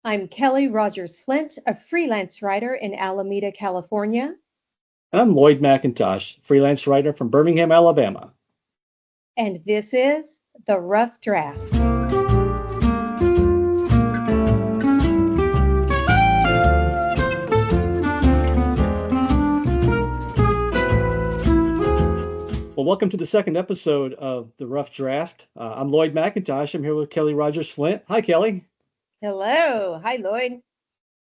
I'm Kelly Rogers Flint, a freelance writer in Alameda, California. I'm Loyd McIntosh, freelance writer from Birmingham, Alabama. And this is The Rough Draft. Well, welcome to the second episode of The Rough Draft. I'm Loyd McIntosh. I'm here with Kelly Rogers Flint. Hi, Kelly. Hello. Hi, Loyd.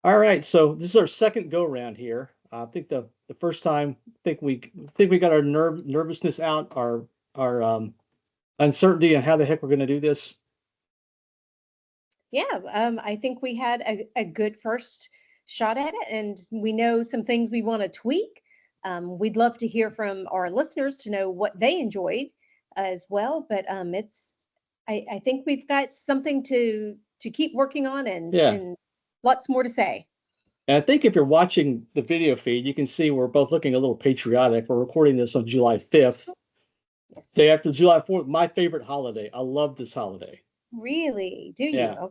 All right, so this is our second go around here. I think the first time, I think we got our nervousness out, our uncertainty on how the heck we're going to do this. Yeah, I think we had a good first shot at it, and we know some things we want to tweak. We'd love to hear from our listeners to know what they enjoyed as well. But I think we've got something to keep working on Yeah, and lots more to say. and I think if you're watching the video feed, you can see we're both looking a little patriotic. We're recording this on July 5th, Yes. day after July 4th, my favorite holiday. I love this holiday. Really? Do you? Yeah.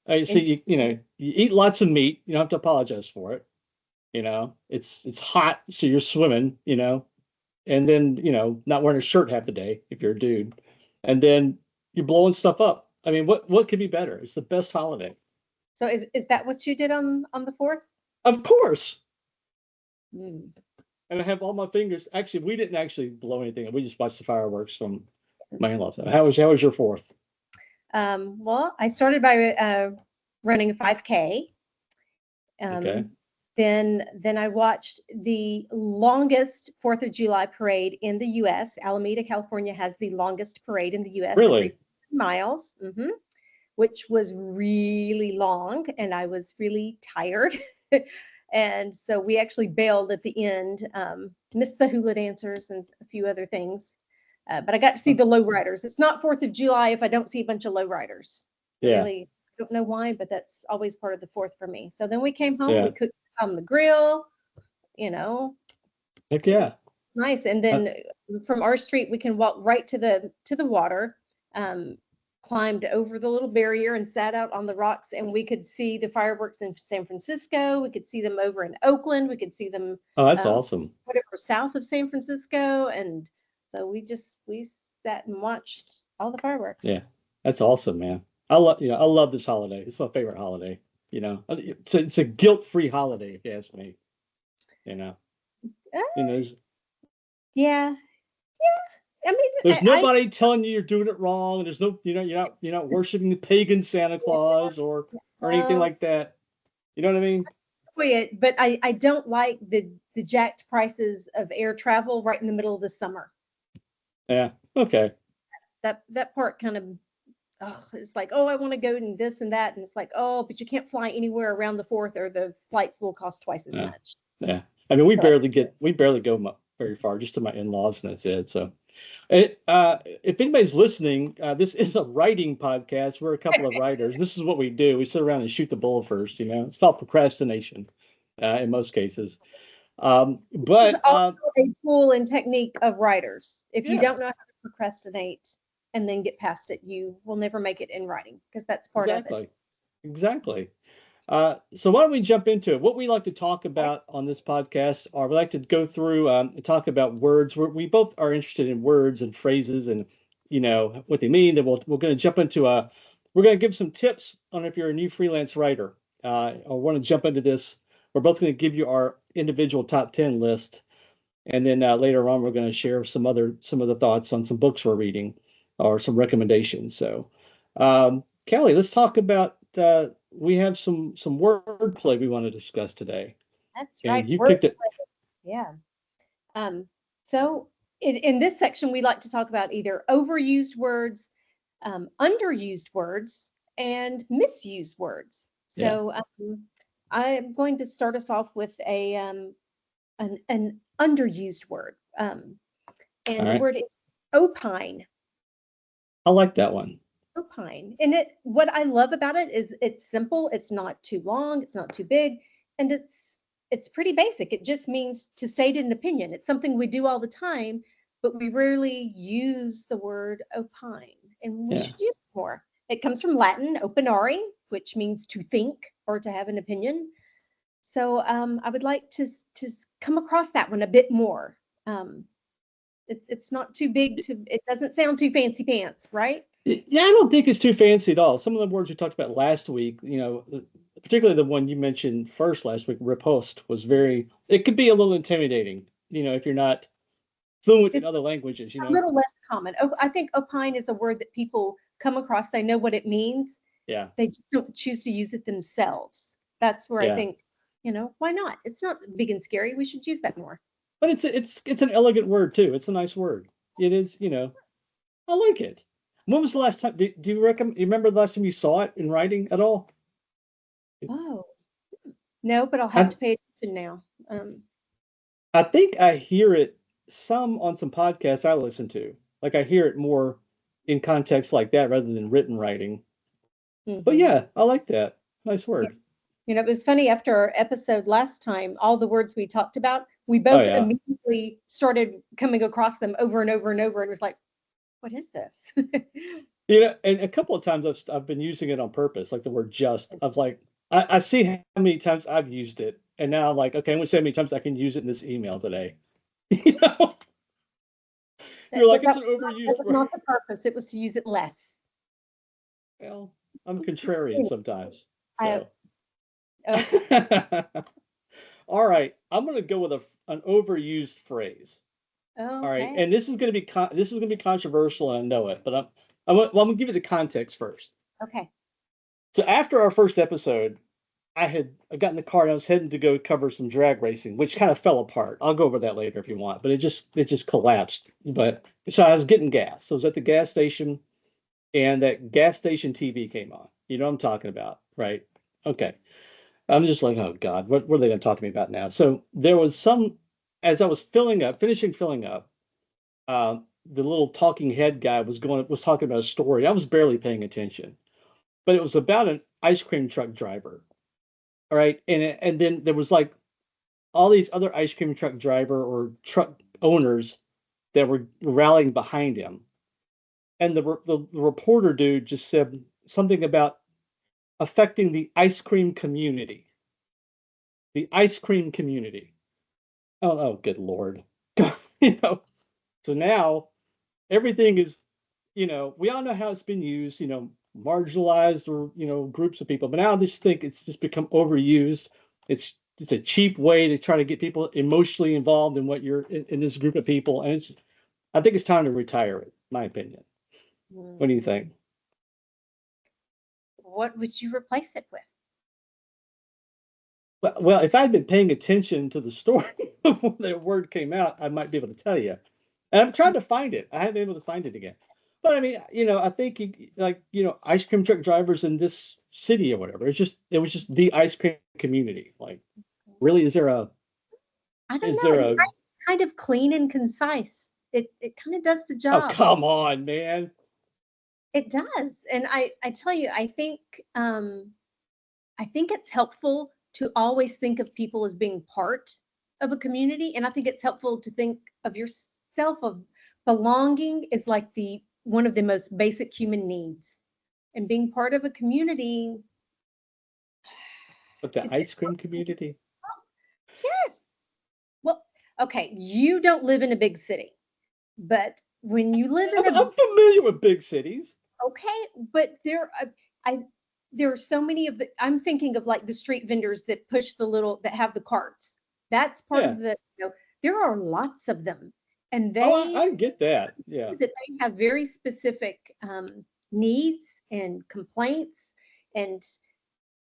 Okay. So you eat lots of meat. You don't have to apologize for it. It's hot, so you're swimming. And then not wearing a shirt half the day if you're a dude, and then you're blowing stuff up. I mean, what could be better? It's the best holiday. So is that what you did on the 4th? Of course. Mm. And I have all my fingers. Actually, we didn't actually blow anything. We just watched the fireworks from my in-laws. How was your fourth? Well, I started by running a 5K. Okay. Then I watched the longest 4th of July parade in the U.S. Alameda, California has the longest parade in the U.S. Really? Miles, which was really long, and I was really tired. And so we actually bailed at the end, missed the hula dancers and a few other things. But I got to see the lowriders. It's not 4th of July if I don't see a bunch of lowriders. Yeah. Really, I don't know why, but that's always part of the 4th for me. So then we came home, Yeah. we cooked on the grill, you know, Heck yeah. nice. And then from our street, we can walk right to the water. Climbed over the little barrier and sat out on the rocks, and we could see the fireworks in San Francisco. We could see them over in Oakland. We could see them Oh, that's awesome. whatever south of San Francisco. And so we sat and watched all the fireworks. Yeah, that's awesome, man. I love this holiday. It's my favorite holiday. It's a guilt-free holiday, if you ask me. You know, Uh, there's yeah. I mean, there's nobody telling you you're doing it wrong. There's no, you're not worshiping the pagan Santa Claus or anything like that. You know what I mean? But I don't like the jacked prices of air travel right in the middle of the summer. Yeah. Okay. That part kind of, it's like, oh, I want to go and this and that, and it's like, oh, but you can't fly anywhere around the 4th, or the flights will cost twice as Yeah. much. Yeah. I mean, we So barely go very far, just to my in-laws, and that's it. So, if anybody's listening, this is a writing podcast. We're a couple of writers. This is what we do. We sit around and shoot the bull first. It's called procrastination, in most cases. this is But also a tool and technique of writers. If you Yeah. don't know how to procrastinate and then get past it, you will never make it in writing, because that's part of it. Exactly. So why don't we jump into it? What we like to talk about on this podcast, or we like to go through and talk about words. We both are interested in words and phrases, and what they mean. Then we're going to jump into we're going to give some tips on if you're a new freelance writer, or want to jump into this. We're both going to give you our individual top 10 list, and then later on we're going to share some of the thoughts on some books we're reading or some recommendations. So, Kelly, let's talk about. We have some wordplay we want to discuss today. That's And right. you picked it. Yeah. So in this section, we like to talk about either overused words, underused words, and misused words. So I'm going to start us off with an underused word, and All the right. word is opine. I like that one. Opine, and what I love about it is it's simple. It's not too long. It's not too big, and it's pretty basic. It just means to state an opinion. It's something we do all the time, but we rarely use the word opine, and we Yeah. should use it more. It comes from Latin opinare, which means to think. or to have an opinion. So I would like to come across that one a bit more. It's not too big it doesn't sound too fancy pants, right? Yeah, I don't think it's too fancy at all. Some of the words we talked about last week, particularly the one you mentioned first last week, riposte, it could be a little intimidating, if you're not fluent in It's other languages, a little less common. I think opine is a word that people come across. They know what it means. Yeah, They just don't choose to use it themselves. That's where I yeah. think, why not? It's not big and scary. We should use that more. But it's an elegant word too. It's a nice word. It is, I like it. When was the last time? Do you remember the last time you saw it in writing at all? Oh, no, but I'll have I, to pay attention now. I think I hear it on some podcasts I listen to. Like I hear it more in context like that rather than written writing. But Mhm. yeah, I like that. Nice Yeah. word. It was funny after our episode last time, all the words we talked about, we Oh both yeah. immediately started coming across them over and over and over. And it was like, what is this? And a couple of times I've been using it on purpose, like the word just. Of like I see how many times I've used it, and now I'm like, okay, I'm gonna see how many times I can use it in this email today. You know, you're like, it's an That overused was word. not the purpose. It was to use it less. Well, I'm contrarian sometimes. I, So okay. all right, I'm gonna go with an overused phrase. All right, Okay. and this is gonna be controversial, and I know it, but I'm gonna give you the context first. Okay. So after our first episode, I got in the car and I was heading to go cover some drag racing, which kind of fell apart. I'll go over that later if you want, but it just collapsed. But so I was getting gas. So I was at the gas station, and that gas station TV came on. You know what I'm talking about, right? Okay. I'm just like, oh God, what are they going to talk to me about now? So there was as I was finishing filling up, the little talking head guy was talking about a story. I was barely paying attention, but it was about an ice cream truck driver. All right, and then there was like all these other ice cream truck driver or truck owners that were rallying behind him, and the reporter dude just said something about affecting the ice cream community. The ice cream community. Oh, good Lord. you know, so now everything is, we all know how it's been used, marginalized or, groups of people, but now I just think it's just become overused. It's a cheap way to try to get people emotionally involved in what you're in this group of people. And I think it's time to retire it, my opinion. What do you Hmm. think? What would you replace it with? Well, if I'd been paying attention to the story when the word came out, I might be able to tell you. And I'm trying to find it. I haven't been able to find it again. But I mean, I think ice cream truck drivers in this city or whatever. It was just the ice cream community. Like, really, I don't is know. there It's a kind of clean and concise. It kind of does the oh job. come on, man. It does. And I tell you, I think it's helpful to always think of people as being part of a community. And I think it's helpful to think of yourself of belonging is like the one of the most basic human needs. And being part of a community, But the it's ice cream community. yes. Well, okay, you don't live in a big city, but when you live in a I'm familiar with big cities. okay, but I there are so many of the I'm thinking of like the street vendors that push the little that have the carts. That's part Yeah. of there are lots of them, and Oh, they I get that. Yeah. that they have very specific needs and complaints and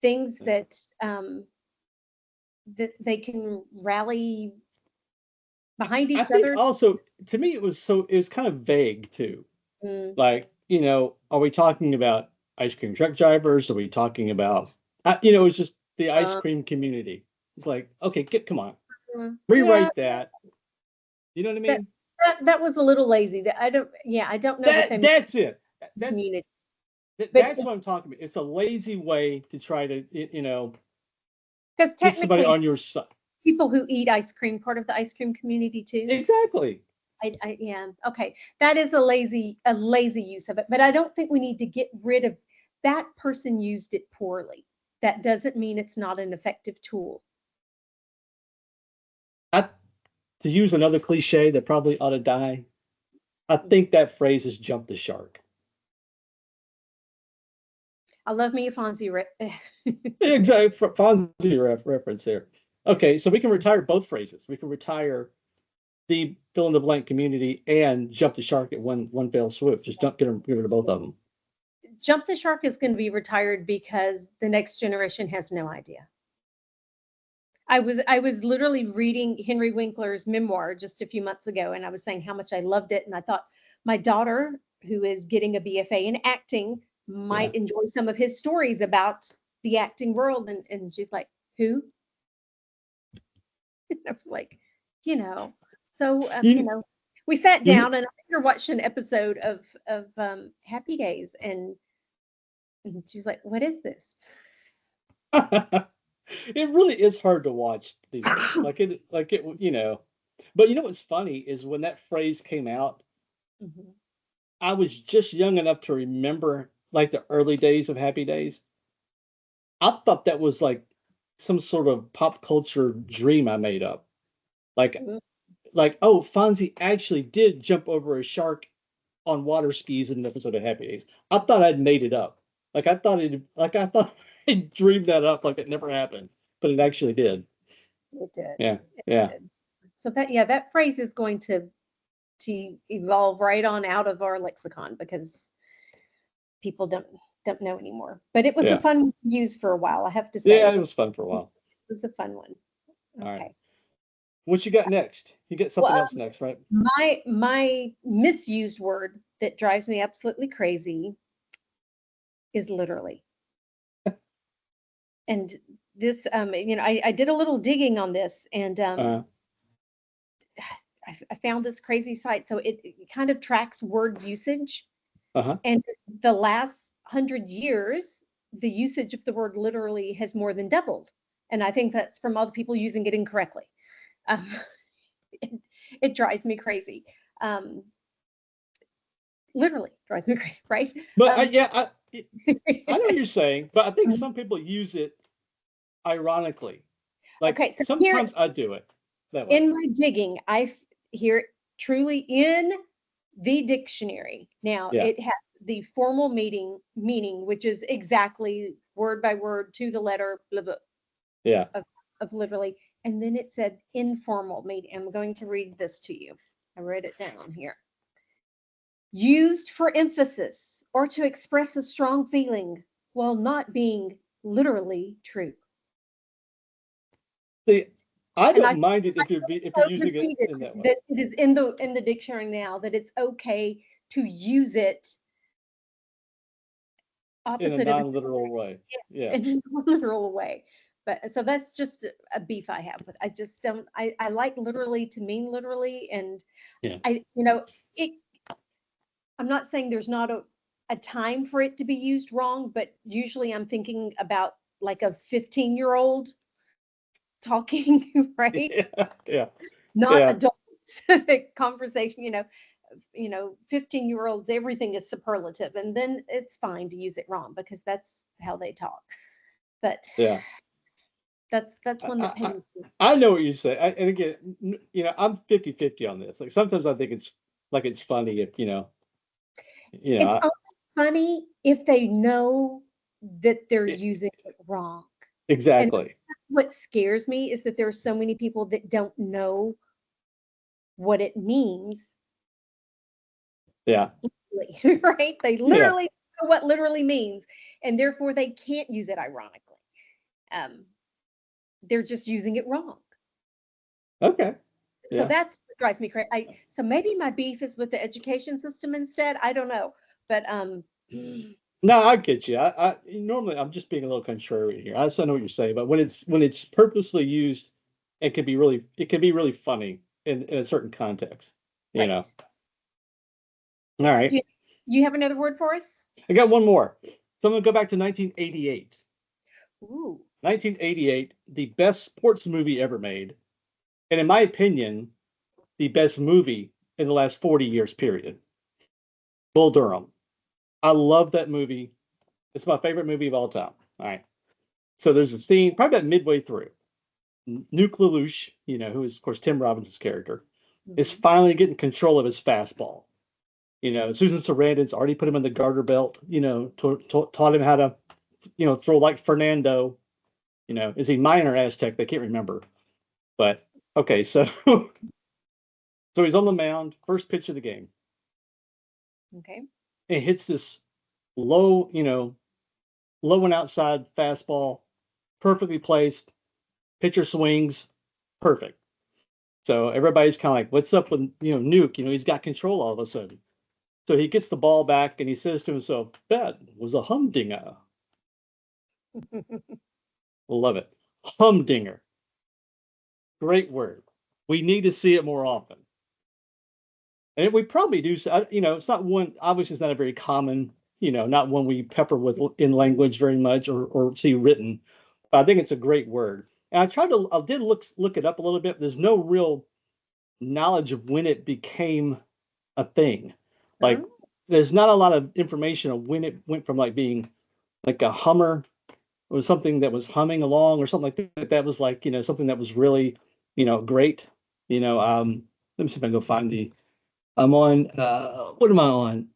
things Yeah. that they can rally behind I each think other. also to me it was kind of vague too. Mm, Like, are we talking about ice cream truck drivers? Are we talking about, it's just the ice uh, cream community. It's like, okay, come on, yeah, rewrite that. You know what I that, mean? that was a little lazy. That I don't know what they mean That's it. That's community. But that's what I'm talking about. It's a lazy way to try to, because get somebody technically, on your side. people who eat ice cream, part of the ice cream community too. Exactly. Yeah, okay. That is a lazy use of it. But I don't think we need to get rid of that person used it poorly. That doesn't mean it's not an effective tool. I, to use another cliche that probably ought to die, I think that phrase is jump the shark. I love me a Fonzie. Exactly. Fonzie reference there. Okay, so we can retire both phrases. We can retire the fill in the blank community and jump the shark at one fell swoop. Just get rid of both of them. Jump the shark is going to be retired because the next generation has no idea. I was literally reading Henry Winkler's memoir just a few months ago, and I was saying how much I loved it, and I thought my daughter, who is getting a BFA in acting, might enjoy some of his stories about the acting world, and she's like, who? And I was like, so we sat down and I watched an episode of Happy Days, and she was like, what is this? It really is hard to watch these days. But what's funny is when that phrase came out, I was just young enough to remember like the early days of Happy Days. I thought that was like some sort of pop culture dream I made up. Like, oh, Fonzie actually did jump over a shark on water skis in an episode of Happy Days. I thought I'd made it up. I thought I dreamed that up like it never happened, but it actually did. It did. Yeah. Did. So that phrase is going to evolve right on out of our lexicon because people don't know anymore. But it was a fun one to use for a while, I have to say. Yeah, it was fun for a while. It was a fun one. Okay. All right. What you got next? You get something else next, right? My misused word that drives me absolutely crazy is literally. And this, I did a little digging on this, and I found this crazy site. So it kind of tracks word usage. And the last 100 years, the usage of the word literally has more than doubled. And I think that's from all the people using it incorrectly. It drives me crazy. Literally drives me crazy, right? But I know what you're saying, but I think some people use it ironically. Like, okay, so sometimes I do it that way. In my digging, I hear truly in the dictionary. Now, it has the formal meaning, which is exactly word by word to the letter, blah, blah, of literally. And then it said informal meaning. I'm going to read this to you. I wrote it down here. Used for emphasis or to express a strong feeling while not being literally true. See, I don't mind it if you're using it in that way. That it is in the dictionary now that it's okay to use it opposite in a non-literal way. Yeah. In a non-literal way. But so that's just a beef I have with. I just don't. I like literally to mean literally, and I'm not saying there's not a time for it to be used wrong, but usually I'm thinking about like a 15-year-old talking, right? Yeah. Not adults conversation. 15-year-olds, everything is superlative, and then it's fine to use it wrong because that's how they talk. But that's one that pains me. I know what you say. And again, I'm 50-50 on this. Like sometimes I think it's funny if it's only funny if they know that they're using it wrong. Exactly. And what scares me is that there are so many people that don't know what it means. Yeah. Right? They literally know what literally means, and therefore they can't use it ironically. They're just using it wrong. Okay. So that's what drives me crazy. So maybe my beef is with the education system instead. I don't know, but no, I get you. I normally I'm just being a little contrary here. I know what you're saying, but when it's purposely used, it can be really funny in a certain context. You know. All right. You have another word for us? I got one more. So I'm gonna go back to 1988. Ooh. 1988, the best sports movie ever made, and in my opinion, the best movie in the last 40 years. Period. Bull Durham. I love that movie. It's my favorite movie of all time. All right. So there's a scene, probably about midway through. Nuke Lelouch, who is, of course, Tim Robbins' character, is finally getting control of his fastball. Susan Sarandon's already put him in the garter belt, taught him how to, throw like Fernando. Is he Mayan or Aztec? They can't remember. But, okay, so so he's on the mound, first pitch of the game. Okay. And hits this low, low and outside fastball, perfectly placed. Pitcher swings, perfect. So everybody's kind of like, what's up with, Nuke? He's got control all of a sudden. So he gets the ball back and he says to himself, that was a humdinger. Love it. Humdinger. Great word. We need to see it more often. And we probably do. It's not one, obviously, it's not a very common, not one we pepper with in language very much or see written. But I think it's a great word. And I did look it up a little bit. There's no real knowledge of when it became a thing. Like, there's not a lot of information on when it went from like being like a hummer or something that was humming along or something like that. That was like, something that was really, great. Let me see if I can go find I'm on, what am I on?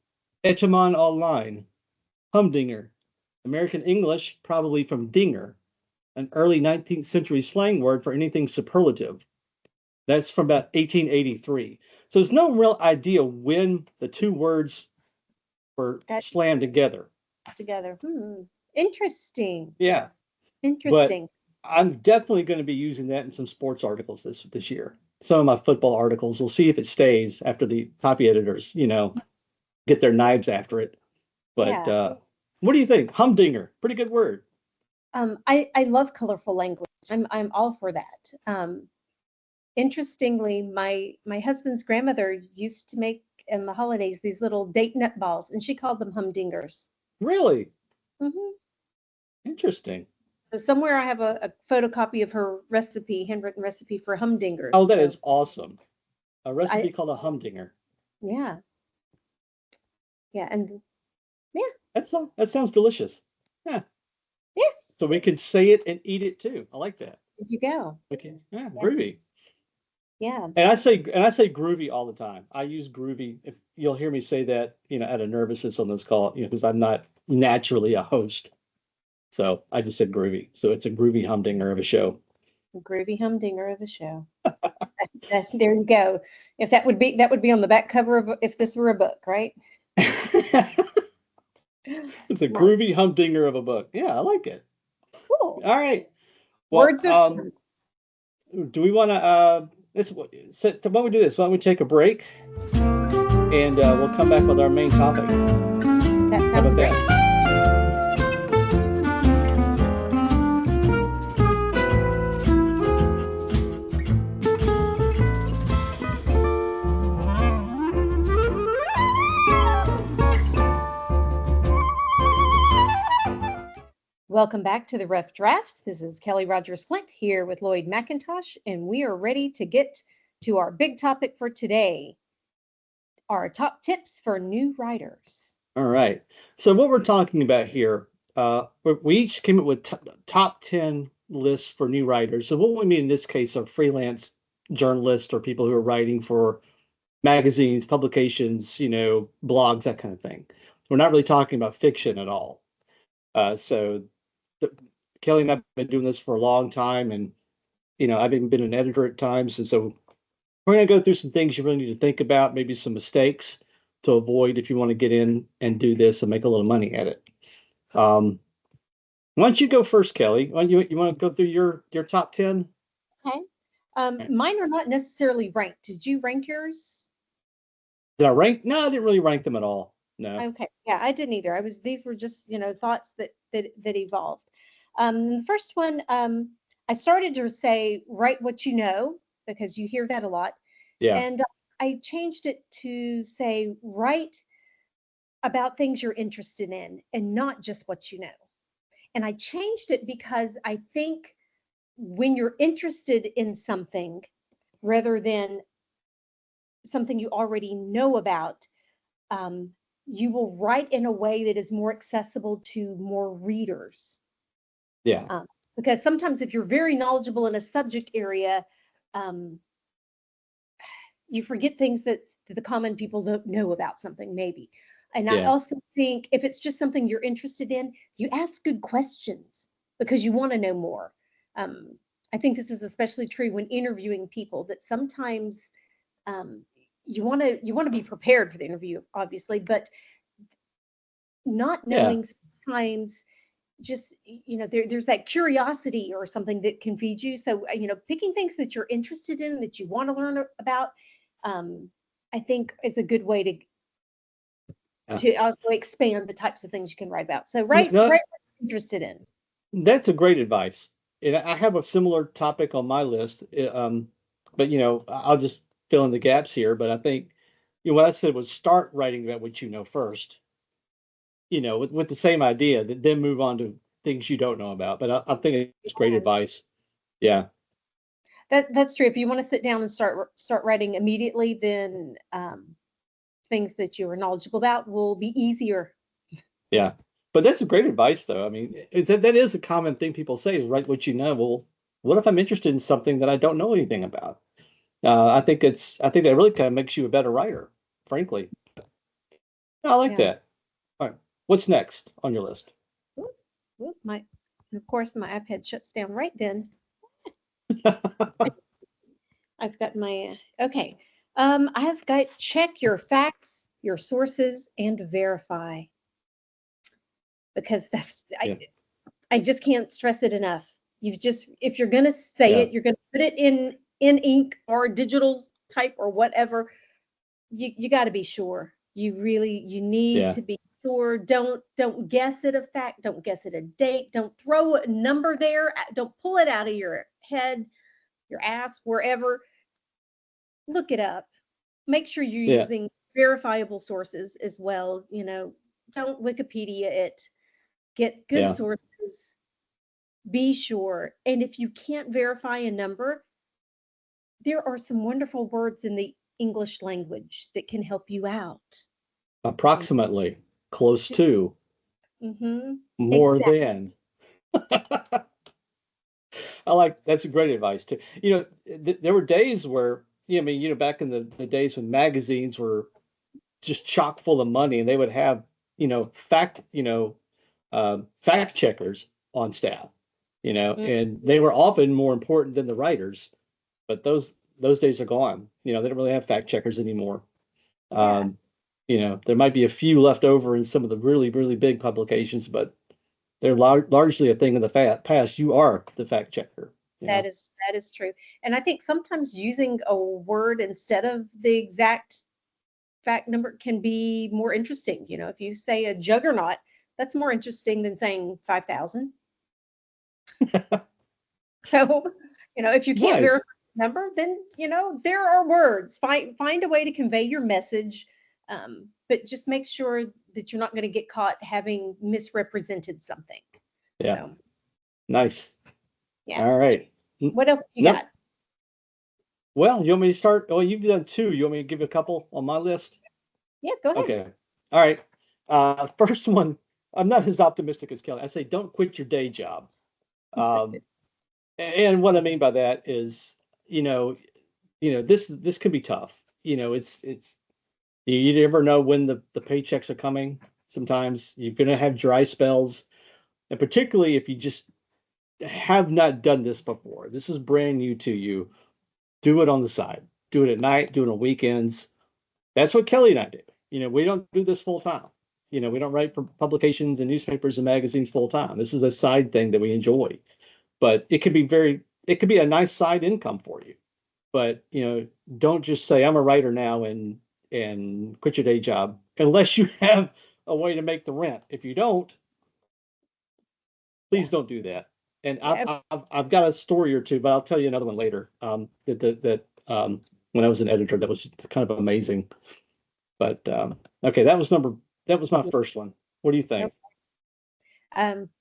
Etymon Online, humdinger, American English, probably from dinger, an early 19th century slang word for anything superlative. That's from about 1883. So there's no real idea when the two words were slammed together. Interesting. Yeah. Interesting. But I'm definitely going to be using that in some sports articles this year. Some of my football articles. We'll see if it stays after the copy editors, get their knives after it. But what do you think? Humdinger, pretty good word. I love colorful language. I'm all for that. Interestingly, my husband's grandmother used to make in the holidays these little date nut balls, and she called them humdingers. Really? Mm-hmm. Interesting. So somewhere I have a photocopy of her recipe, handwritten recipe for humdingers. Oh, that is awesome. A recipe called a humdinger. Yeah. Yeah, and yeah. That sounds delicious. Yeah. Yeah. So we can say it and eat it too. I like that. There you go. Okay. Yeah, groovy. Yeah. And I say groovy all the time. I use groovy. If you'll hear me say that, out of nervousness on this call, because I'm not naturally a host. So I just said groovy. So it's a groovy humdinger of a show. Groovy humdinger of a show. There you go. If that would be on the back cover of if this were a book, right? It's a groovy humdinger of a book. Yeah, I like it. Cool. All right. Well, Words are do we want to why don't we do this? Why don't we take a break and we'll come back with our main topic. That sounds great. Welcome back to the Rough Draft. This is Kelly Rogers Flint here with Loyd McIntosh, and we are ready to get to our big topic for today, our top tips for new writers. All right. So what we're talking about here, we each came up with top 10 lists for new writers. So what we mean in this case are freelance journalists or people who are writing for magazines, publications, blogs, that kind of thing. We're not really talking about fiction at all. Kelly and I've been doing this for a long time, and I've even been an editor at times, and so we're going to go through some things you really need to think about, maybe some mistakes to avoid if you want to get in and do this and make a little money at it. Why don't you go first, Kelly? Why don't you want to go through your top 10? Okay. Mine are not necessarily ranked. Did you rank yours? Did I rank? No, I didn't really rank them at all. No. Okay. Yeah, I didn't either. These were just, thoughts that evolved. The first one, I started to say, write what you know, because you hear that a lot. Yeah. And I changed it to say, write about things you're interested in and not just what you know. And I changed it because I think when you're interested in something rather than something you already know about, you will write in a way that is more accessible to more readers. Yeah. Because sometimes if you're very knowledgeable in a subject area, um, you forget things that the common people don't know about something, maybe. And I Yeah. also think if it's just something you're interested in, you ask good questions because you want to know more. Um, I think this is especially true when interviewing people, that sometimes um, you want to be prepared for the interview, obviously, but not Yeah. knowing sometimes just there's that curiosity or something that can feed you. So picking things that you're interested in, that you want to learn about, um, I think is a good way to Yeah. also expand the types of things you can write about. So No, write what you're interested in. that's a great advice. And I have a similar topic on my list. But I'll just fill in the gaps here. But I think what I said was start writing about what you know first. With the same idea, that then move on to things you don't know about. But I think it's great And advice. Yeah. that's true. If you want to sit down and start writing immediately, then things that you are knowledgeable about will be easier. Yeah. But that's a great advice, though. I mean, that is a common thing people say is write what you know. Well, what if I'm interested in something that I don't know anything about? I think that really kind of makes you a better writer, frankly. I like Yeah. that. All right. What's next on your list? Oop, oop, of course, my iPad shuts down right then. I've got my okay. I've got check your facts, your sources, and verify, because Yeah. I just can't stress it enough. If you're gonna say Yeah. it, you're gonna put it in ink or digital type or whatever. You got to be sure. You need Yeah. to be sure. Don't guess at a fact. Don't guess at a date. Don't throw a number there. Don't pull it out of your head, your ass, wherever. Look it up. Make sure you're Yeah. using verifiable sources as well. Don't Wikipedia it. Get good Yeah. sources. Be sure. And if you can't verify a number, there are some wonderful words in the English language that can help you out. Approximately, close to, Mm-hmm. more Exactly. than. That's a great advice too. There were days where, I mean, back in the days when magazines were just chock full of money and they would have, fact checkers on staff, and they were often more important than the writers, but those days are gone. They don't really have fact checkers anymore. Yeah, Um, there might be a few left over in some of the really, really big publications, but they're largely a thing of the past. You are the fact checker, you know? that is true. And I think sometimes using a word instead of the exact fact number can be more interesting. If you say a juggernaut, that's more interesting than saying 5,000. So, if you can't Nice. verify the number, then there are words. Find a way to convey your message, but just make sure that you're not going to get caught having misrepresented something. Yeah. So, Nice. yeah. All right. What else you No, got? well, you want me to start? Oh, you've done two. You want me to give you a couple on my list? Yeah, go ahead. Okay. All right. First one, I'm not as optimistic as Kelly. I say don't quit your day job. Um, and what I mean by that is, this could be tough. It's you never know when the paychecks are coming. Sometimes you're gonna have dry spells, and particularly if you just have not done this before. This is brand new to you. Do it on the side. Do it at night. Do it on weekends. That's what Kelly and I do. We don't do this full time. We don't write for publications and newspapers and magazines full time. This is a side thing that we enjoy. But it could be a nice side income for you. But don't just say I'm a writer now and quit your day job unless you have a way to make the rent. If you don't, Yeah. please don't do that. And Yeah. I've got a story or two, but I'll tell you another one later. When I was an editor, that was kind of amazing. But okay, that was my first one. What do you think?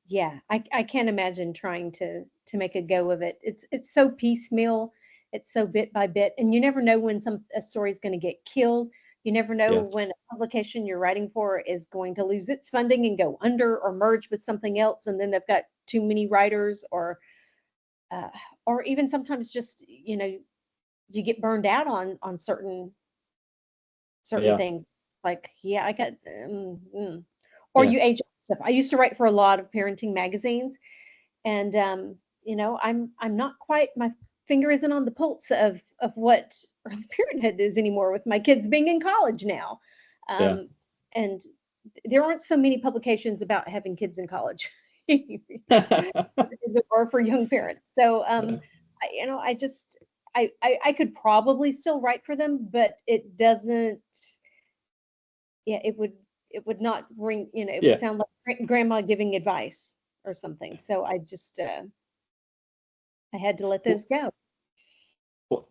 Yeah, I can't imagine trying to make a go of it. It's so piecemeal, it's so bit by bit, and you never know when a story is going to get killed. You never know Yeah, when a publication you're writing for is going to lose its funding and go under or merge with something else, and then they've got too many writers, or even sometimes just, you get burned out on certain Yeah. things. Like, yeah, I got, or Yeah. you age stuff. I used to write for a lot of parenting magazines, and I'm not quite, my finger isn't on the pulse of what early parenthood is anymore, with my kids being in college now. Yeah. And there aren't so many publications about having kids in college as there are for young parents. So I just, I could probably still write for them, but it doesn't, yeah, it would not ring, it would Yeah. sound like grandma giving advice or something. So I just, I had to let those go. Well,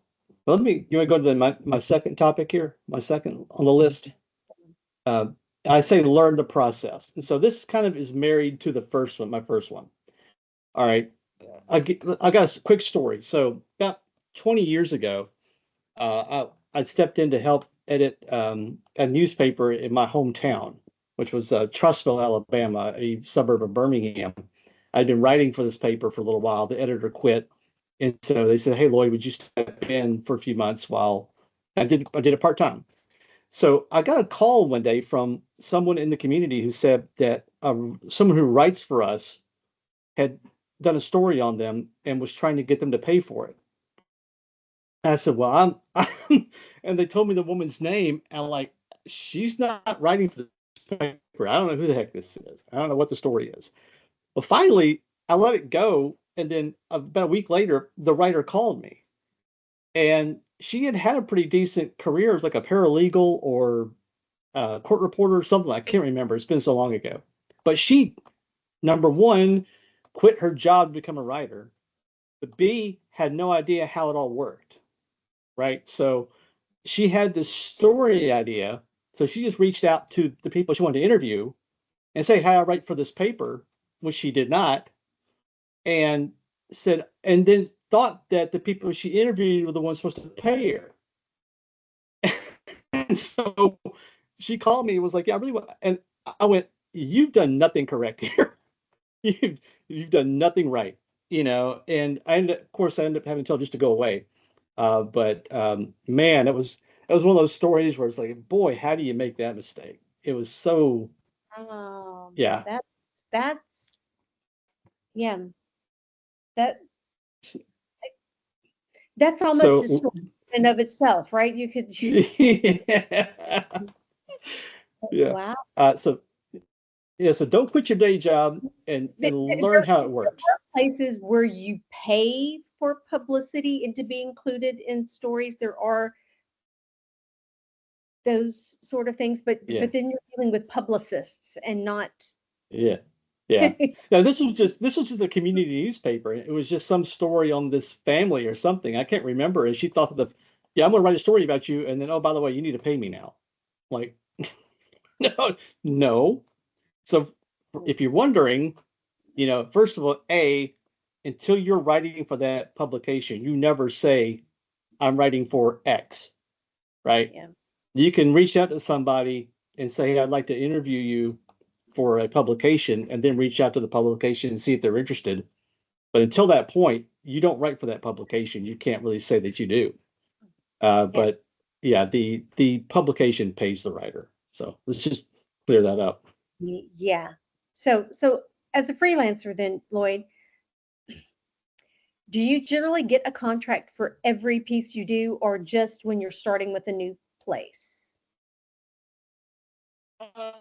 you want to go to my second topic here, my second on the list? Uh, I say learn the process. And so this kind of is married to the first one, my first one. All right. I got a quick story. So about 20 years ago, I stepped in to help edit a newspaper in my hometown, which was Trussville, Alabama, a suburb of Birmingham. I'd been writing for this paper for a little while. The editor quit, and so they said, "Hey, Loyd, would you step in for a few months while I did it part time?" So I got a call one day from someone in the community who said that someone who writes for us had done a story on them and was trying to get them to pay for it. And I said, "Well, I'm," and they told me the woman's name, and I'm like, "She's not writing for this paper. I don't know who the heck this is. I don't know what the story is." Well, finally, I let it go, and then about a week later, the writer called me, and she had had a pretty decent career as like a paralegal or court reporter or something. I can't remember. It's been so long ago. But she, number one, quit her job to become a writer. But B, had no idea how it all worked. Right. So she had this story idea. So she just reached out to the people she wanted to interview and say, "Hi, I write for this paper," which she did not, and said, and then thought that the people she interviewed were the ones supposed to pay her. And so she called me and was like, "Yeah, I really want," and I went, "You've done nothing correct here. You've done nothing right." And of course, I ended up having to tell her just to go away. But man, it was one of those stories where it's like, boy, how do you make that mistake? It was so, yeah. That's yeah, that that's almost a So story in and of itself, right? You could, yeah, yeah. wow. So yeah, so don't quit your day job and learn how it There works. are places where you pay for publicity and to be included in stories. There are those sort of things, but Yeah, then you're dealing with publicists and not. yeah, yeah. Now this was just a community newspaper. It was just some story on this family or something. I can't remember. And she thought that yeah, I'm gonna write a story about you, and then oh, by the way, you need to pay me now. Like, no, no. So if you're wondering, first of all, until you're writing for that publication, you never say, "I'm writing for X," right? Yeah. You can reach out to somebody and say, "Hey, I'd like to interview you for a publication," and then reach out to the publication and see if they're interested. But until that point, you don't write for that publication. You can't really say that you do. Yeah. But yeah, the publication pays the writer. So let's just clear that up. Yeah. So as a freelancer then, Loyd, do you generally get a contract for every piece you do, or just when you're starting with a new place? Uh,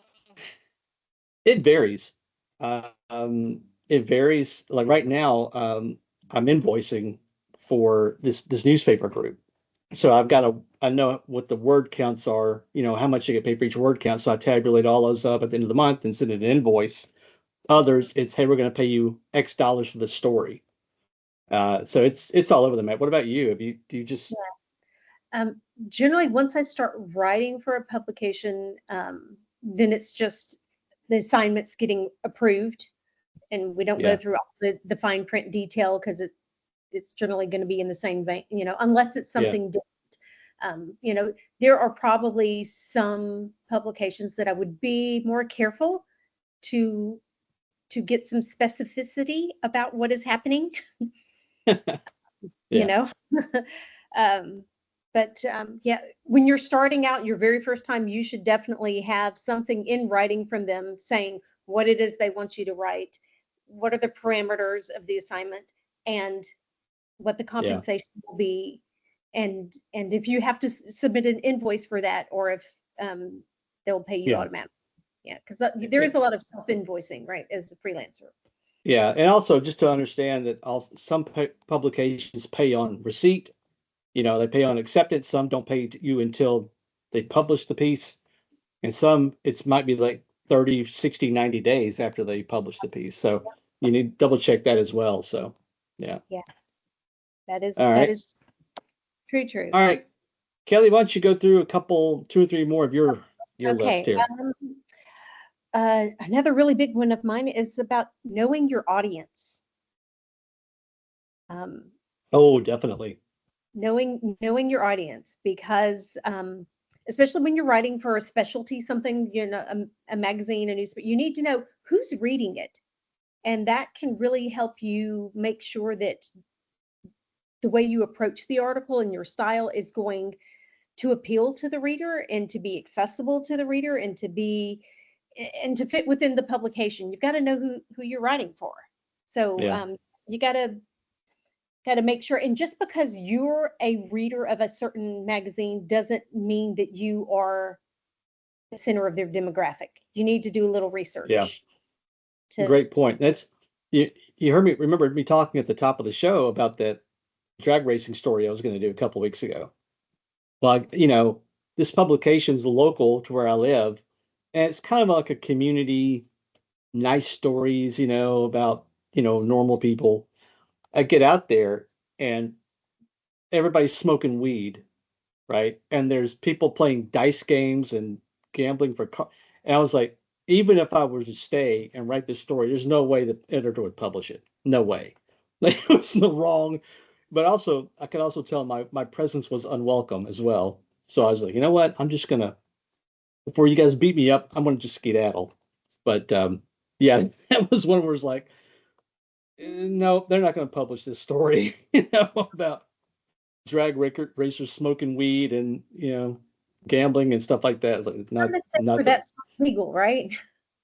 It varies. It varies. Like right now, I'm invoicing for this newspaper group. So I know what the word counts are, how much you get paid for each word count. So I tabulate all those up at the end of the month and send an invoice. Others, it's, hey, we're going to pay you X dollars for the story. So it's all over the map. What about you? Do you just, Um, Generally, once I start writing for a publication, then it's just the assignments getting approved, and we don't go yeah, through all the fine print detail because it's generally going to be in the same vein, unless it's yeah, something different. There are probably some publications that I would be more careful to to get some specificity about what is happening, you Yeah. know. Yeah, when you're starting out your very first time, you should definitely have something in writing from them saying what it is they want you to write, what are the parameters of the assignment, and what the Yeah. compensation will be, and if you have to submit an invoice for that, or if they'll pay you Yeah. automatically. Yeah, because there is a lot of self-invoicing, right, as a freelancer. Yeah. And also just to understand that some publications pay on receipt, they pay on acceptance. Some don't pay to you until they publish the piece. And some, it might be like 30, 60, 90 days after they publish the piece. So you need to double check that as well. So, yeah. Yeah, that is All right. true. All right. Kelly, why don't you go through two or three more of your list Okay. here? Another really big one of mine is about knowing your audience. Oh, definitely. Knowing your audience, because especially when you're writing for a specialty, something, a magazine, a newspaper, you need to know who's reading it, and that can really help you make sure that the way you approach the article and your style is going to appeal to the reader and to be accessible to the reader and to fit within the publication. You've got to know who you're writing for. So Yeah. you got to make sure. And just because you're a reader of a certain magazine doesn't mean that you are the center of their demographic. You need to do a little Yeah. research. To Great point. You remembered me talking at the top of the show about that drag racing story I was going to do a couple weeks ago. Like, this publication's local to where I live, and it's kind of like a community, nice stories, about, normal people. I get out there and everybody's smoking weed, right? And there's people playing dice games and gambling for and I was like, even if I were to stay and write this story, there's no way the editor would publish it. No way. Like, it was the wrong, but also I could also tell my presence was unwelcome as well. So I was like, you know what? I'm just gonna, before you guys beat me up, I'm gonna just skedaddle. But yeah, that was one where it's like, no, they're not gonna publish this story, about drag racers smoking weed and gambling and stuff like that. It's like not the that's legal, right?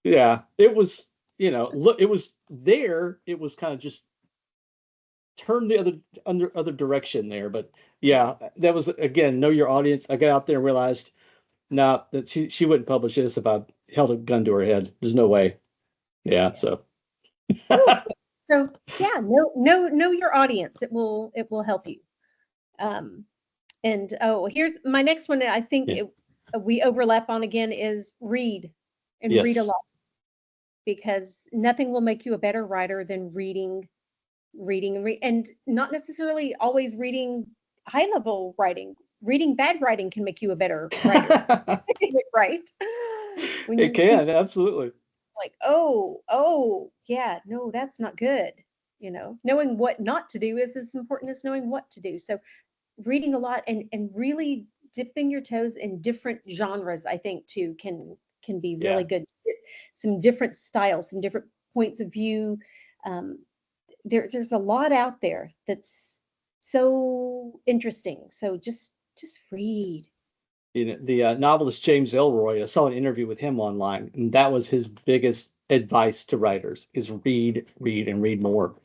yeah. It was, look, it was there. It was kind of just turned the other direction there. But yeah, that was, again, know your audience. I got out there and realized, nah, that she wouldn't publish this if I held a gun to her head. There's no way. Yeah. Yeah. So So yeah, know your audience. It will help you. And here's my next one that I think yeah. we overlap on again is read, and read a Yes. lot, because nothing will make you a better writer than and not necessarily always reading high level writing. Reading bad writing can make you a better writer, right? When It you see, can, absolutely. like, oh, yeah, no, that's not good. Knowing what not to do is as important as knowing what to do. So reading a lot and really dipping your toes in different genres, I think too, can be Yeah. really good. Some different styles, some different points of view. Um, there's a lot out there that's so interesting. So just read. The novelist James Elroy, I saw an interview with him online, and that was his biggest advice to writers: is read, read, and read more.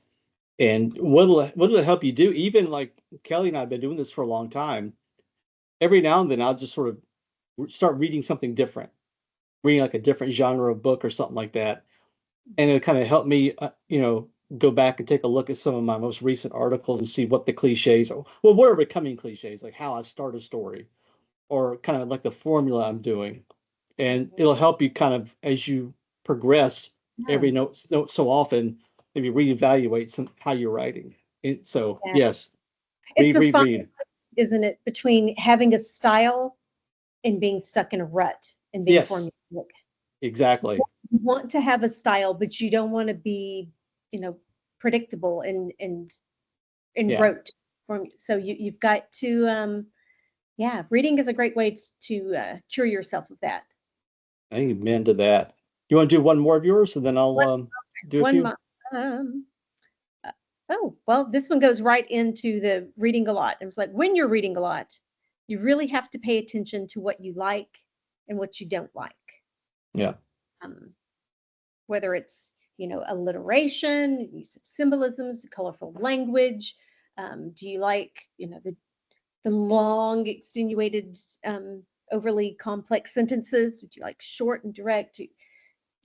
And what'll it help you do? Even like Kelly and I have been doing this for a long time. Every now and then, I'll just sort of start reading something different, reading like a different genre of book or something like that, and it kind of helped me, go back and take a look at some of my most recent articles and see what the cliches, or well, what are becoming cliches, like how I start a story, or kind of like the formula I'm doing. And Mhm. it'll help you kind of, as you progress, Yeah. every note so often, maybe reevaluate how you're writing. So Yeah. yes, It's a fine, read. isn't it, between having a style and being stuck in a rut and being Yes, formulaic. exactly. You want to have a style, but you don't want to be, you know, predictable and Yeah, rote form. So you've got to, yeah, reading is a great way to cure yourself of that. amen to that. You want to do one more of yours, and then I'll do a One, few? um, oh, well, this one goes right into the reading a lot. It's like when you're reading a lot, you really have to pay attention to what you like and what you don't like. Yeah. Um, whether it's, alliteration, use of symbolisms, colorful language. Do you like, the long, extenuated, overly complex sentences? Would you like short and direct?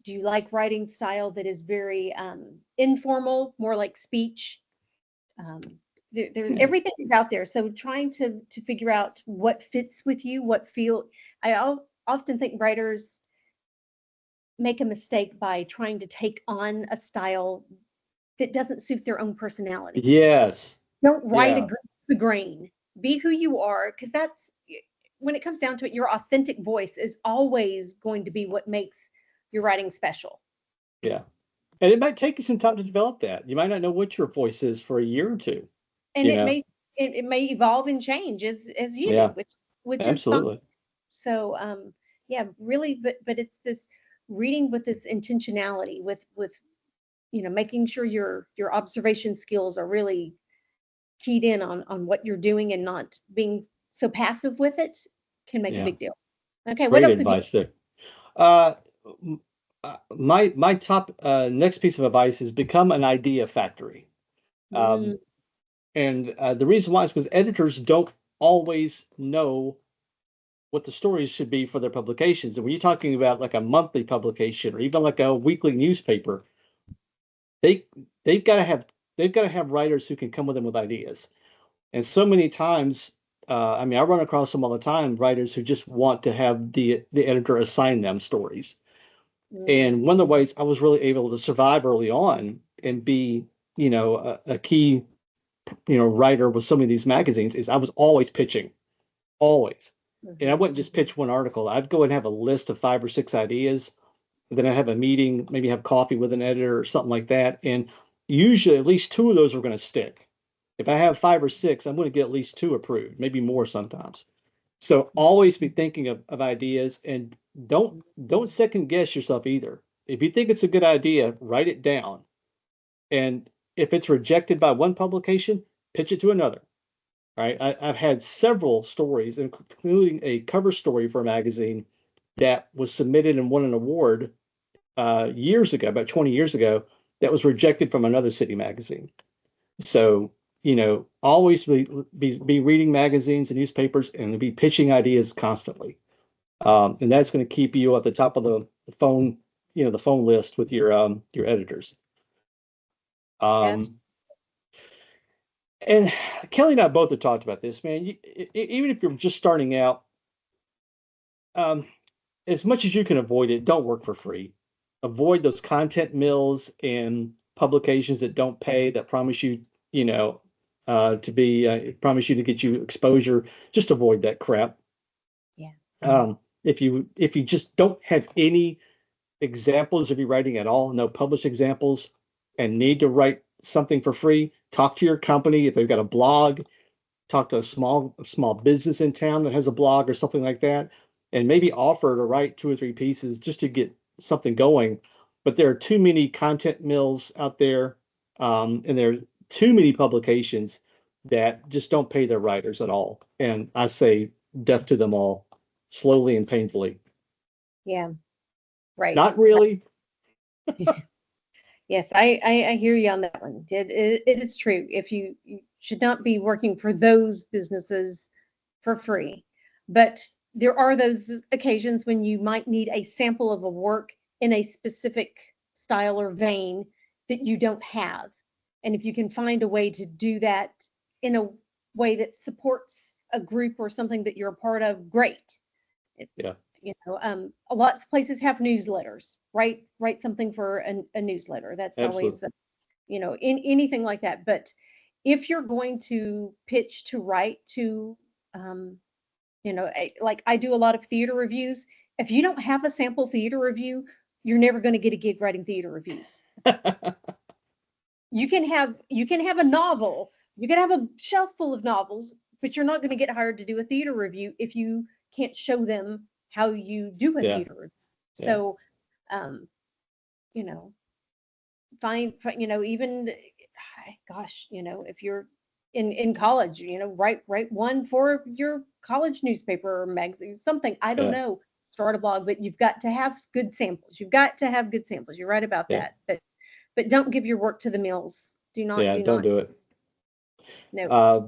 Do you like writing style that is very informal, more like speech? Um, Yeah. everything is out there. So trying to figure out what fits with you, what feel. Often think writers make a mistake by trying to take on a style that doesn't suit their own personality. Yes. Don't write Yeah. against the grain. Be who you are, because that's when it comes down to it, your authentic voice is always going to be what makes your writing special. Yeah. And it might take you some time to develop that. You might not know what your voice is for a year or two, And you it know? may it may evolve and change as you do, Yeah, which is fine. absolutely. So yeah, really, but it's this reading with this intentionality, with making sure your observation skills are really keyed in on what you're doing and not being so passive with it can make a Yeah. big deal. Okay, what Great else have you? advice there. Uh, my top next piece of advice is become an idea factory. Mm, And the reason why is because editors don't always know what the stories should be for their publications. And when you're talking about like a monthly publication or even like a weekly newspaper, they they've got to have they've got to have writers who can come with them with ideas. And so many times, I mean, I run across them all the time, writers who just want to have the editor assign them stories. mm, And one of the ways I was really able to survive early on and be, a key, writer with so many of these magazines is I was always pitching, always. And I mhm. wouldn't just pitch one article. I'd go and have a list of 5 or 6 ideas. And then I'd have a meeting, maybe have coffee with an editor or something like that. And usually at least two of those were going to stick. If I have 5 or 6, I'm going to get at least two approved, maybe more sometimes. So always be thinking of ideas and don't second guess yourself either. If you think it's a good idea, write it down. And if it's rejected by one publication, pitch it to another. Right? I've had several stories, including a cover story for a magazine that was submitted and won an award years ago, about 20 years ago, that was rejected from another city magazine. So, always be reading magazines and newspapers and be pitching ideas constantly. And that's going to keep you at the top of the phone, the phone list with your editors. Abs- Um, and Kelly and I both have talked about this, man. Even if you're just starting out, um, as much as you can avoid it, don't work for free. Avoid those content mills and publications that don't pay, that promise you, promise you to get you exposure. Just avoid that crap. Yeah. If you just don't have any examples of your writing at all, no published examples, and need to write something for free, talk to your company if they've got a blog, talk to a small business in town that has a blog or something like that, and maybe offer to write 2 or 3 pieces just to get something going. But there are too many content mills out there, and there are too many publications that just don't pay their writers at all. And I say death to them all, slowly and painfully. Yeah. Right. Not really. Yes, I hear you on that one. It is true. If you should not be working for those businesses for free, but there are those occasions when you might need a sample of a work in a specific style or vein that you don't have. And if you can find a way to do that in a way that supports a group or something that you're a part of, great. Yeah, Lots of places have newsletters. Write something for a newsletter. That's absolutely. always, in anything like that. But if you're going to pitch to write to, um, like I do a lot of theater reviews. If you don't have a sample theater review, you're never going to get a gig writing theater reviews. You can have a novel, you can have a shelf full of novels, but you're not going to get hired to do a theater review if you can't show them how you do a Yeah, theater review. yeah. So, um, you know, even, gosh, if you're in college, write one for your college newspaper or magazine, something. I don't Yeah. know. Start a blog, but you've got to have good samples. You've got to have good samples. You're right about Yeah. that. But don't give your work to the mills. Yeah. Do Don't not. do it. No. Uh,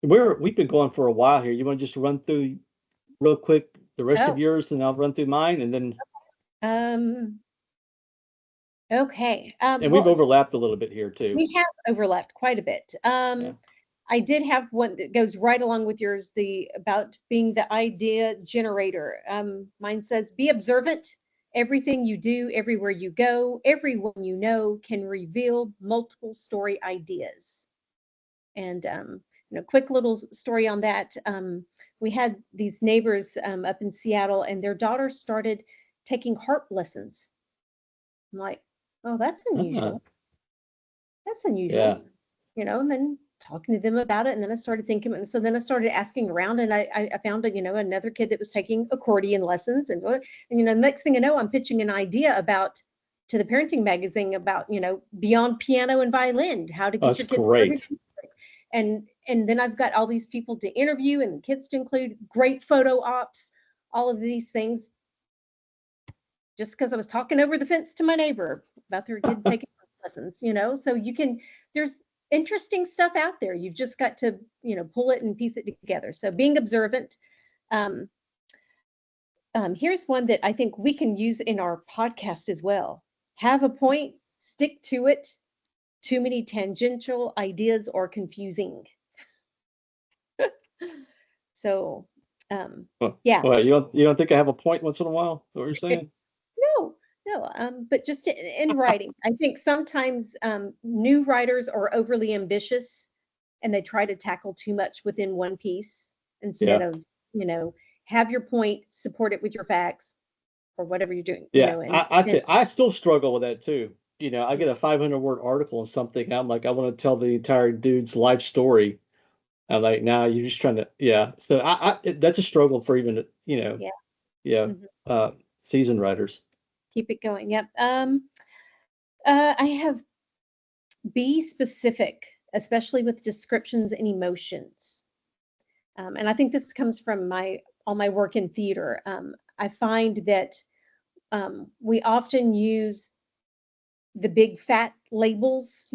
we've been going for a while here. You want to just run through real quick the rest of Oh, yours, and I'll run through mine, and then um, okay. we've Well, overlapped a little bit here too. we have overlapped quite a bit. Yeah. I did have one that goes right along with yours, the about being the idea generator. Mine says, be observant. Everything you do, everywhere you go, everyone you know can reveal multiple story ideas. And quick little story on that. We had these neighbors up in Seattle, and their daughter started taking harp lessons. I'm like, oh, that's Ah, unusual. That's unusual. yeah. And then talking to them about it. And then I started thinking, and so then I started asking around, and I found another kid that was taking accordion lessons, and next thing I know, I'm pitching an idea to the parenting magazine about, beyond piano and violin, how to Oh, get that's your kids started. great. And then I've got all these people to interview and kids to include, great photo ops, all of these things, just because I was talking over the fence to my neighbor about their kid taking lessons, so there's interesting stuff out there. You've just got to, pull it and piece it together. So being observant. Um, Here's one that I think we can use in our podcast as well. Have a point, stick to it. Too many tangential ideas are confusing. So, yeah. Well, you don't think I have a point once in a while? Is that what you're saying? No, no, but just in writing, I think sometimes new writers are overly ambitious and they try to tackle too much within one piece instead Yeah. of, have your point, support it with your facts or whatever you're doing, Yeah. and I still struggle with that too. I yeah, get a 500-word article on something, and I'm like, I want to tell the entire dude's life story. I'm like, nah, you're just trying to, yeah. So that's a struggle for even, yeah, yeah, mhm, uh, seasoned writers. keep it going. Yep. I have be specific, especially with descriptions and emotions. And I think this comes from all my work in theater. I find that we often use the big fat labels,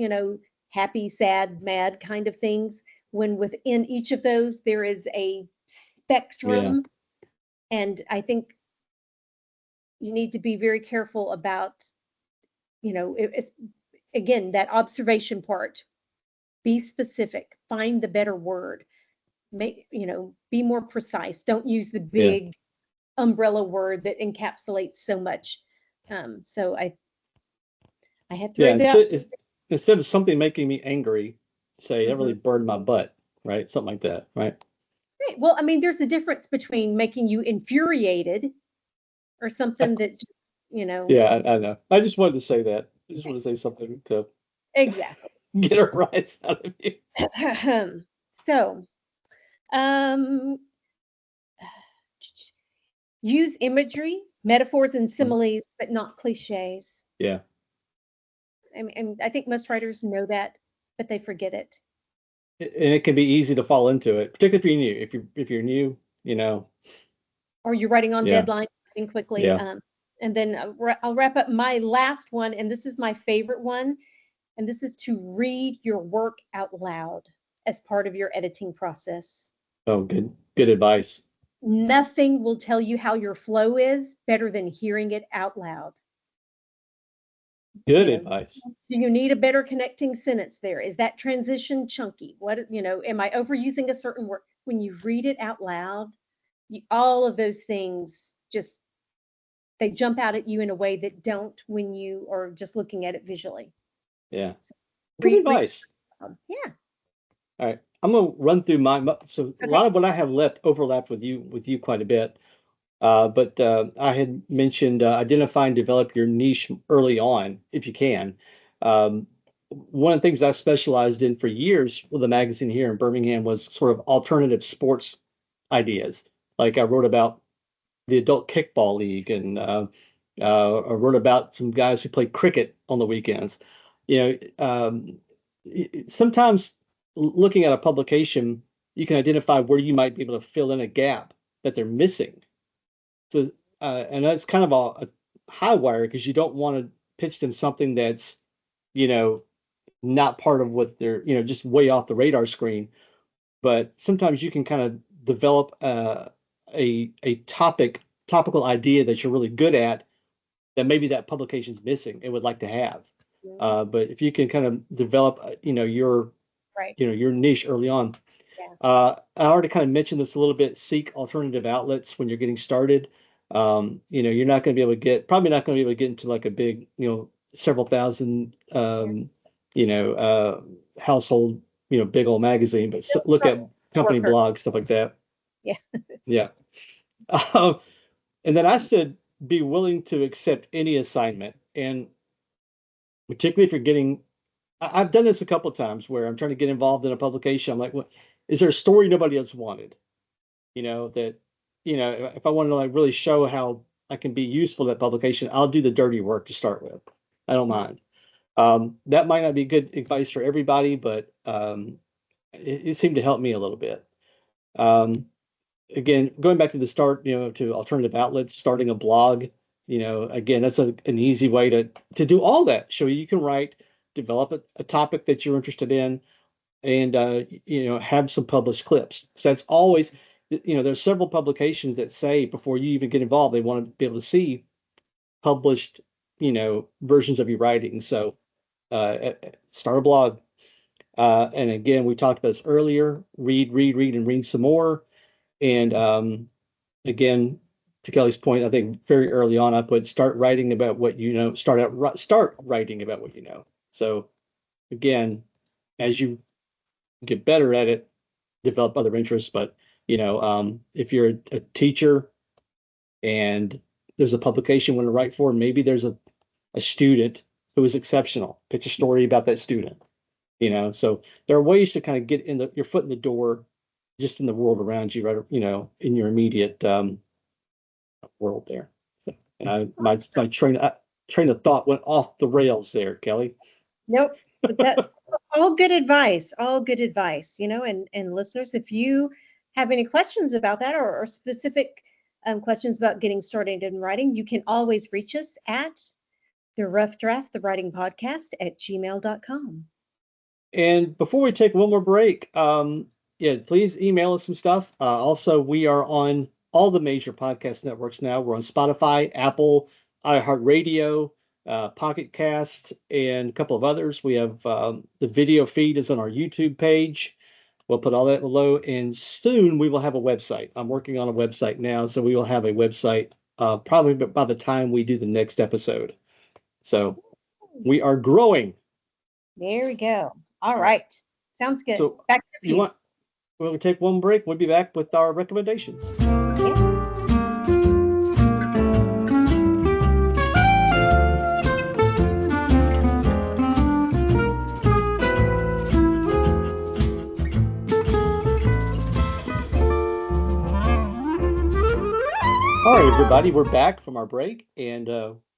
happy, sad, mad kind of things, when within each of those there is a Yeah. spectrum. And I think you need to be very careful about, it's, again, that observation part. Be specific, find the better word, be more precise. Don't use the Yeah. big umbrella word that encapsulates so much. So I had Yeah. thrown that. Instead of something making me angry, say that really Mhm. burned my butt, right? Something like that, right? Right. Well, I mean, there's a difference between making you infuriated or something that, you know, Yeah, I know. I just wanted to say that. I just wanted to say something to exactly. get a rise out of you. So, um, use imagery, metaphors, and Mm. similes, but not cliches. Yeah. And I think most writers know that, but they forget it. And it can be easy to fall into it, particularly if you're new. If you're new, Or you're writing on yeah, deadline, writing quickly. yeah, And then I'll wrap up my last one, and this is my favorite one, and this is to read your work out loud as part of your editing process. oh, good advice. Nothing will tell you how your flow is better than hearing it out loud. Good Do advice. you need a better connecting sentence there? Is that transition chunky? Am I overusing a certain word? When you read it out loud, all of those things just, they jump out at you in a way that don't when you are just looking at it visually. Yeah, So good read. advice. Yeah. All right, I'm gonna run through so a Okay. lot of what I have left overlapped with you quite a bit. But I had mentioned identify and develop your niche early on if you can. Um, One of the things I specialized in for years with a magazine here in Birmingham was sort of alternative sports ideas. Like I wrote about the adult kickball league and I wrote about some guys who played cricket on the weekends. You know, sometimes looking at a publication, you can identify where you might be able to fill in a gap that they're missing. So, and that's kind of a high wire because you don't want to pitch them something that's, you know, not part of what they're, just way off the radar screen. But sometimes you can kind of develop a topical idea that you're really good at that maybe that publication's missing and would like to have. Mhm. But if you can kind of develop, Right. your niche early on. Yeah. I already kind of mentioned this a little bit. Seek alternative outlets when you're getting started. You're not going to be able to probably not going to be able to get into like a big, several thousand, Yeah. household, big old magazine, but look at company Worker. blogs, stuff like that. Yeah. Yeah. Um, and then I said, be willing to accept any assignment. And particularly if you're getting, I've done this a couple of times where I'm trying to get involved in a publication. I'm like, what is there a story nobody else wanted? That, if I want to like really show how I can be useful to that publication, I'll do the dirty work to start with. I don't mind. That might not be good advice for everybody, but it seemed to help me a little bit. Again, going back to the start, to alternative outlets, starting a blog, again, that's an easy way to do all that. So you can write, develop a topic that you're interested in, and have some published clips. So that's always, there's several publications that say before you even get involved, they want to be able to see published, versions of your writing. So start a blog. And again, we talked about this earlier, read, and read some more. And again, to Kelly's point, I think very early on, I put start writing about what you know, start writing about what you know. So again, as you get better at it, develop other interests. But if you're a teacher and there's a publication you want to write for, maybe there's a student who is exceptional. Pitch a story about that student. So there are ways to kind of get your foot in the door, just in the world around you, right? In your immediate world there. So, and my train of thought went off the rails there, Kelly. Nope. But that all good advice, all good advice, and listeners, if you have any questions about that or specific questions about getting started in writing, you can always reach us at the rough draft, the writing podcast at gmail.com. And before we take one more break, yeah, please email us some stuff. Also, we are on all the major podcast networks now. We're on Spotify, Apple, iHeartRadio, Pocket Cast, and a couple of others. We have the video feed is on our YouTube page. We'll put all that below, and soon we will have a website. I'm working on a website now, so we will have a website probably by the time we do the next episode. So we are growing. There we go. All right. Sounds good. So back to you. We'll take one break. We'll be back with our recommendations. All right, everybody, we're back from our break, and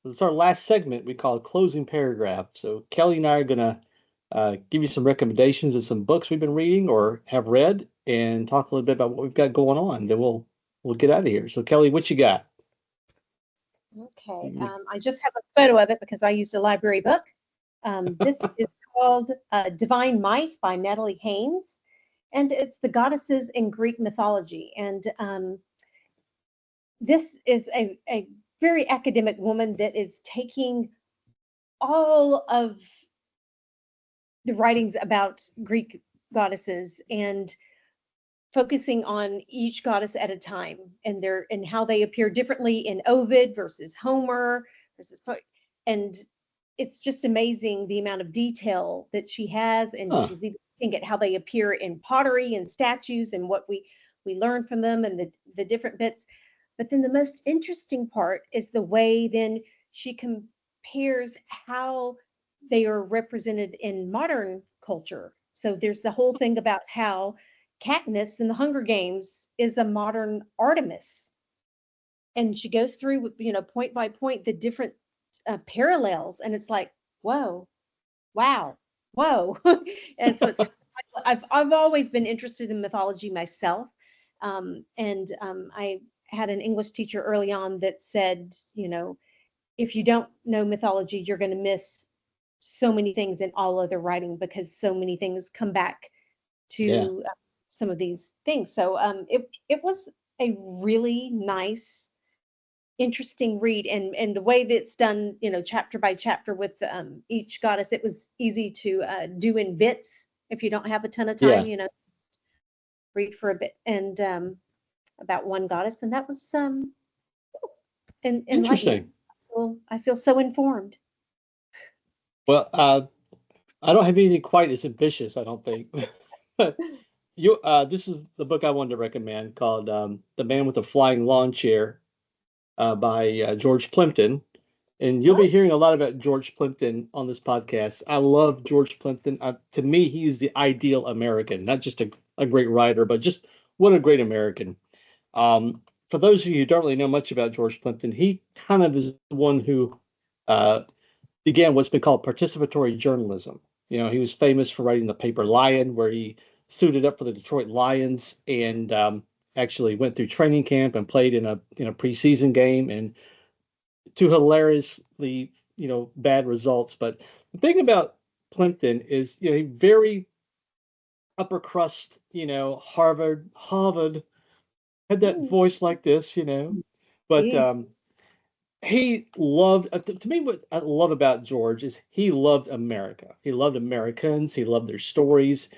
it's our last segment we call closing paragraph. So Kelly and I are going to give you some recommendations of some books we've been reading or have read, and talk a little bit about what we've got going on. Then we'll get out of here. So Kelly, what you got? Okay, I just have a photo of it because I used a library book. This is called Divine Might by Natalie Haynes, and it's the goddesses in Greek mythology. And this is a very academic woman that is taking all of the writings about Greek goddesses and focusing on each goddess at a time and how they appear differently in Ovid versus Homer and it's just amazing the amount of detail that she has, and she's even looking at how they appear in pottery and statues and what we learn from them and the different bits. But then the most interesting part is the way then she compares how they are represented in modern culture. So there's the whole thing about how Katniss in the Hunger Games is a modern Artemis. and she goes through, point by point, the different parallels, and it's like, whoa, wow, whoa. And so I've always been interested in mythology myself. And I had an English teacher early on that said, if you don't know mythology, you're going to miss so many things in all other writing, because so many things come back Yeah. to some of these things. So it was a really nice, interesting read, and the way that it's done, chapter by chapter with each goddess, it was easy to do in bits if you don't have a ton of time, Yeah. just read for a bit, and about one goddess, and that was enlightening. Interesting. Well, I feel so informed. Well, I don't have anything quite as ambitious, I don't think. But this is the book I wanted to recommend called The Man with the Flying Lawn Chair by George Plimpton. And you'll be Oh, hearing a lot about George Plimpton on this podcast. I love George Plimpton. To me, he's the ideal American, not just a great writer, but just what a great American. For those of you who don't really know much about George Plimpton, he kind of is the one who uh, began what's been called participatory journalism. He was famous for writing the paper Lion, where he suited up for the Detroit Lions and actually went through training camp and played in a preseason game, and to hilariously bad results. But the thing about Plimpton is he very upper crust, Harvard had that mm, voice like this, but geez. he loved to me what I love about George is he loved America. He loved Americans. He loved their stories.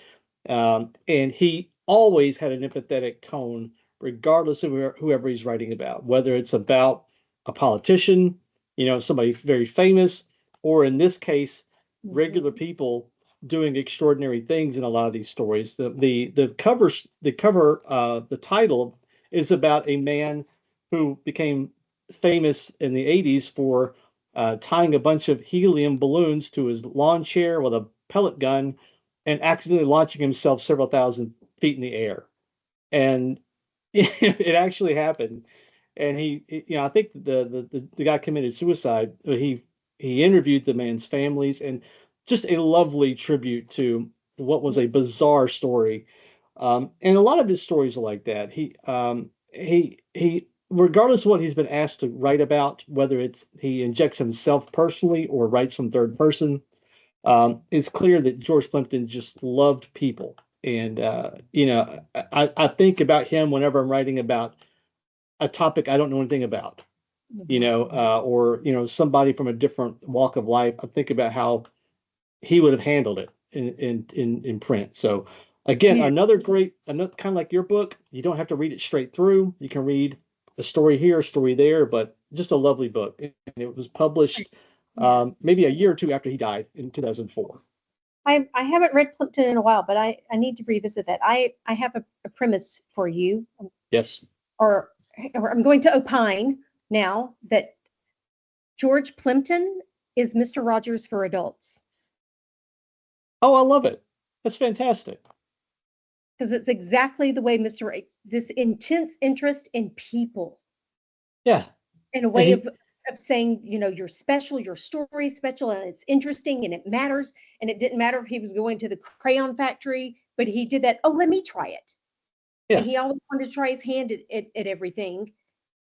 And he always had an empathetic tone, regardless of whoever he's writing about, whether it's about a politician, somebody very famous, or in this case, regular Mhm. people doing extraordinary things in a lot of these stories. The title is about a man who became famous in the 80s for tying a bunch of helium balloons to his lawn chair with a pellet gun and accidentally launching himself several thousand feet in the air. And it actually happened. And I think the guy committed suicide. He interviewed the man's families, and just a lovely tribute to what was a bizarre story. And a lot of his stories are like that. Regardless of what he's been asked to write about, whether it's he injects himself personally or writes from third person, it's clear that George Plimpton just loved people. And, I think about him whenever I'm writing about a topic I don't know anything about, Mhm. or, somebody from a different walk of life. I think about how he would have handled it in print. So, again, Yeah. another kind of like your book, you don't have to read it straight through. You can read a story here, a story there, but just a lovely book. And it was published Yeah. maybe a year or two after he died in 2004. I haven't read Plimpton in a while, but I need to revisit that. I have a premise for you, Yes. or, or I'm going to opine now that George Plimpton is Mr. Rogers for adults, Oh, I love it. That's fantastic. because it's exactly the way this intense interest in people, Yeah. in a And way he, of saying, you're special, your story's special, and it's interesting, and it matters. And it didn't matter if he was going to the crayon factory, but he did that. Oh, let me try it. And he yes. always wanted to try his hand at everything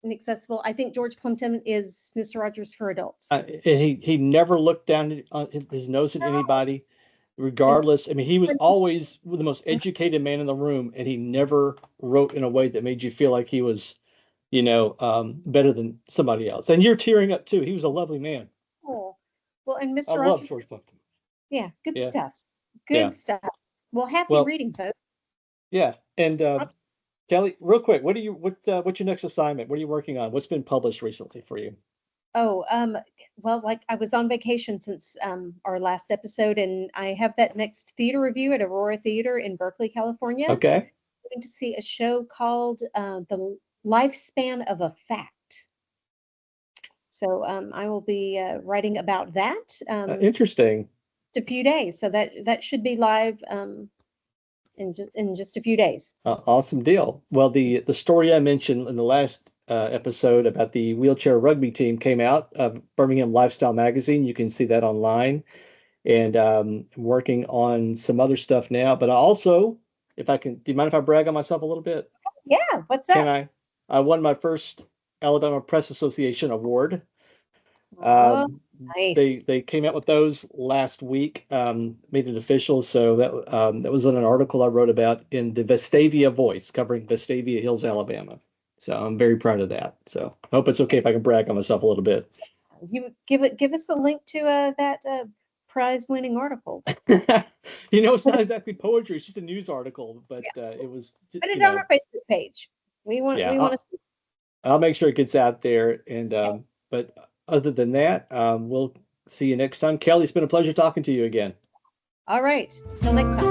inaccessible. I think George Plimpton is Mr. Rogers for adults. And he never looked down on his nose at anybody, As regardless. I mean, he was always the most educated man in the room, and he never wrote in a way that made you feel like he was, better than somebody else. And you're tearing up too. He was a lovely man. oh, well, and I Mr. love Rogers, George Plimpton. yeah, good Yeah. stuff. Yeah. Good stuff. Well, happy Well, reading, folks. yeah. And Kelly, real quick, what's your next assignment? What are you working on? What's been published recently for you? Oh, well, like I was on vacation since our last episode, and I have that next theater review at Aurora Theater in Berkeley, California. Okay. Going to see a show called The Lifespan of a Fact. So I will be writing about that Interesting. just a few days. So that should be live in just a few days. Awesome deal. Well, the story I mentioned in the last episode about the wheelchair rugby team came out of Birmingham Lifestyle Magazine. You can see that online. And I'm working on some other stuff now. But I also, if I can, do you mind if I brag on myself a little bit? Yeah, what's Can that? I? I won my first Alabama Press Association award. Oh, nice. They came out with those last week, made it official. So that was in an article I wrote about in the Vestavia Voice, covering Vestavia Hills, Alabama. So I'm very proud of that. So I hope it's okay if I can brag on myself a little bit. You give us a link to that prize-winning article. It's not exactly poetry; it's just a news article, but Yeah, it was, put it on our Facebook page. yeah. We want to see. I'll make sure it gets out there. And Okay. but other than that, we'll see you next time. Kelly, it's been a pleasure talking to you again. All right. Till next time.